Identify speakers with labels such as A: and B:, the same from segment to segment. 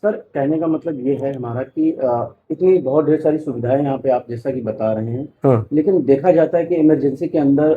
A: Sir कहने का मतलब ये है हमारा कि इतनी बहुत ढेर सारी सुविधाएं यहाँ पे आप जैसा कि बता रहे हैं,
B: हाँ
A: लेकिन देखा जाता है कि इमरजेंसी के अंदर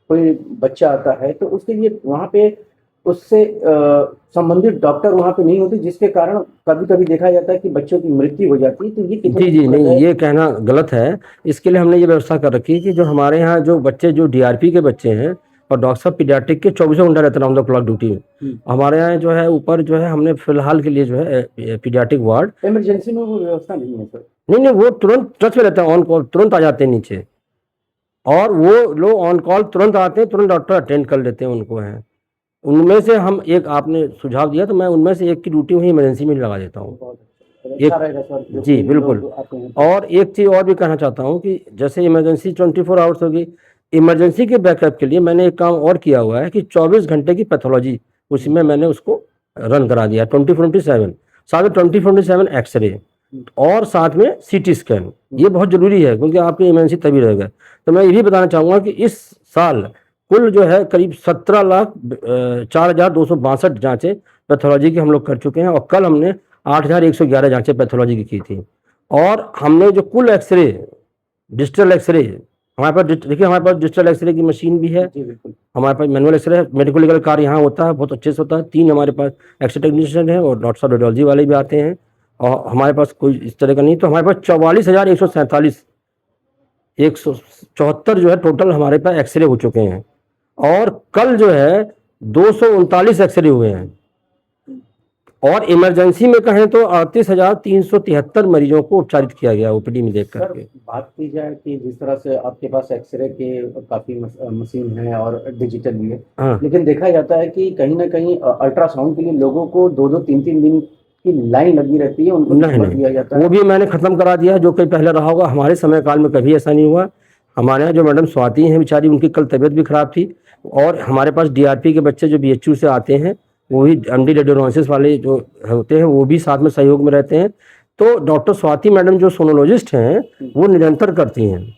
A: कोई बच्चा आता है तो उसके लिए वहाँ पे उससे संबंधित डॉक्टर वहाँ पे नहीं होते, जिसके कारण कभी कभी देखा जाता है कि बच्चों की मृत्यु हो जाती है। तो ये कितना
B: जी जी,
A: दुखद
B: नहीं
A: है।
B: ये कहना गलत है। इसके लिए हमने ये व्यवस्था कर रखी है कि जो हमारे यहाँ जो बच्चे जो डीआरपी के बच्चे हैं, और डॉक्टर साहब पीडियाट्रिक के 24 घंटा रहते हैं राउंड द क्लॉक ड्यूटी में। हमारे यहाँ जो है ऊपर जो है हमने फिलहाल के लिए जो है पीडियाट्रिक वार्ड।
A: इमरजेंसी में वो व्यवस्था नहीं है सर।
B: नहीं नहीं, वो तुरंत टच में रहता है, ऑन कॉल तुरंत आ जाते हैं नीचे, और वो लोग ऑन कॉल तुरंत आते हैं, तुरंत डॉक्टर अटेंड कर लेते हैं उनको हैं। उनमें से हम एक, आपने सुझाव दिया तो मैं उनमें से एक की ड्यूटी वहीं इमरजेंसी में लगा देता हूँ।
A: बहुत अच्छा
B: एक,
A: रहेगा सर, जो
B: जी
A: कि
B: बिल्कुल।
A: लोग आते हैं तो।
B: और एक चीज़ और भी कहना चाहता हूँ कि जैसे इमरजेंसी 24 आवर्स होगी, इमरजेंसी के बैकअप के लिए मैंने एक काम और किया हुआ है कि 24 घंटे की पैथोलॉजी उसमें मैंने उसको रन करा दिया 24/7। साथ में 24/7 एक्सरे, और साथ में सीटी स्कैन। ये बहुत ज़रूरी है क्योंकि आपकी इमरजेंसी तभी रहेगा। तो मैं ये भी बताना चाहूँगा कि इस साल कुल जो है करीब 17,04,262 जाँचें पैथोलॉजी की हम लोग कर चुके हैं, और कल हमने 8,111 जाँचें पैथोलॉजी की थी। और हमने जो कुल एक्सरे, डिजिटल एक्सरे, हमारे पास देखिए हमारे पास डिजिटल एक्सरे की मशीन भी है,
A: जी बिल्कुल।
B: हमारे पास मैनुअल एक्सरे है, मेडिकल लीगल कार्य यहाँ होता है, बहुत अच्छे से होता है। 3 हमारे पास एक्सरे टेक्नीशियन है, और डॉक्टर साहब रेडियोलॉजी वाले भी आते हैं, और हमारे पास कोई इस तरह का नहीं। तो हमारे पास 44,147 174 जो है टोटल हमारे पास एक्सरे हो चुके हैं, और कल जो है 239 एक्सरे हुए हैं। और इमरजेंसी में कहें तो 38,373 मरीजों को उपचारित किया गया ओपीडी में देख
A: सर
B: करके।
A: बात की जाए कि जिस तरह से आपके पास एक्सरे के काफी मशीन है और डिजिटल भी है,
B: हाँ
A: लेकिन देखा जाता है कि कहीं ना कहीं अल्ट्रासाउंड के लिए लोगों को 2-2, 3-3 दिन की लाइन लगी रहती है, उनको
B: नहीं
A: नंबर
B: नहीं,
A: दिया जाता
B: वो
A: है।
B: भी मैंने ख़त्म करा दिया, जो कहीं पहले रहा होगा। हमारे समय काल में कभी ऐसा नहीं हुआ। हमारे यहाँ जो मैडम स्वाति हैं बेचारी, उनकी कल तबीयत भी ख़राब थी, और हमारे पास डीआरपी के बच्चे जो बीएचयू से आते हैं, वो भी एमडी रेडियोलॉजिस्ट वाले जो होते हैं, वो भी साथ में सहयोग में रहते हैं। तो डॉक्टर स्वाति मैडम जो सोनोलॉजिस्ट हैं, वो निरंतर करती हैं।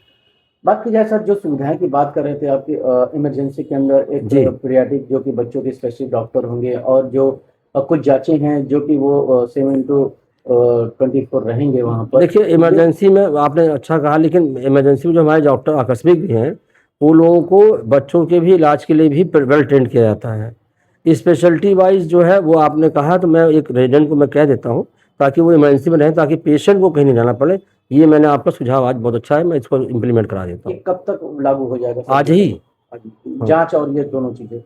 A: बात की जाए सर, जो सुविधाएं की बात कर रहे थे आपकी इमरजेंसी के अंदर, एक
B: जी
A: पीडियाट्रिक जो कि बच्चों के स्पेशलिस्ट डॉक्टर होंगे, और जो कुछ जांचें हैं जो कि वो 7/24 रहेंगे वहां पर।
B: देखिए, इमरजेंसी में आपने अच्छा कहा, लेकिन इमरजेंसी में जो हमारे डॉक्टर आकस्मिक भी हैं, वो लोगों को बच्चों के भी इलाज के लिए भी वेल ट्रेंड किया जाता है। स्पेशलिटी वाइज जो है वो आपने कहा, तो मैं एक रेजिडेंट को मैं कह देता हूँ ताकि वो इमरजेंसी में रहें, ताकि पेशेंट को कहीं नहीं जाना पड़े। ये मैंने आपका सुझाव आज बहुत अच्छा है, मैं इसको इम्प्लीमेंट करा देता
A: ये
B: हूँ
A: कब तक लागू हो जाएगा सर?
B: आज ही। हाँ
A: जांच और ये दोनों चीजें।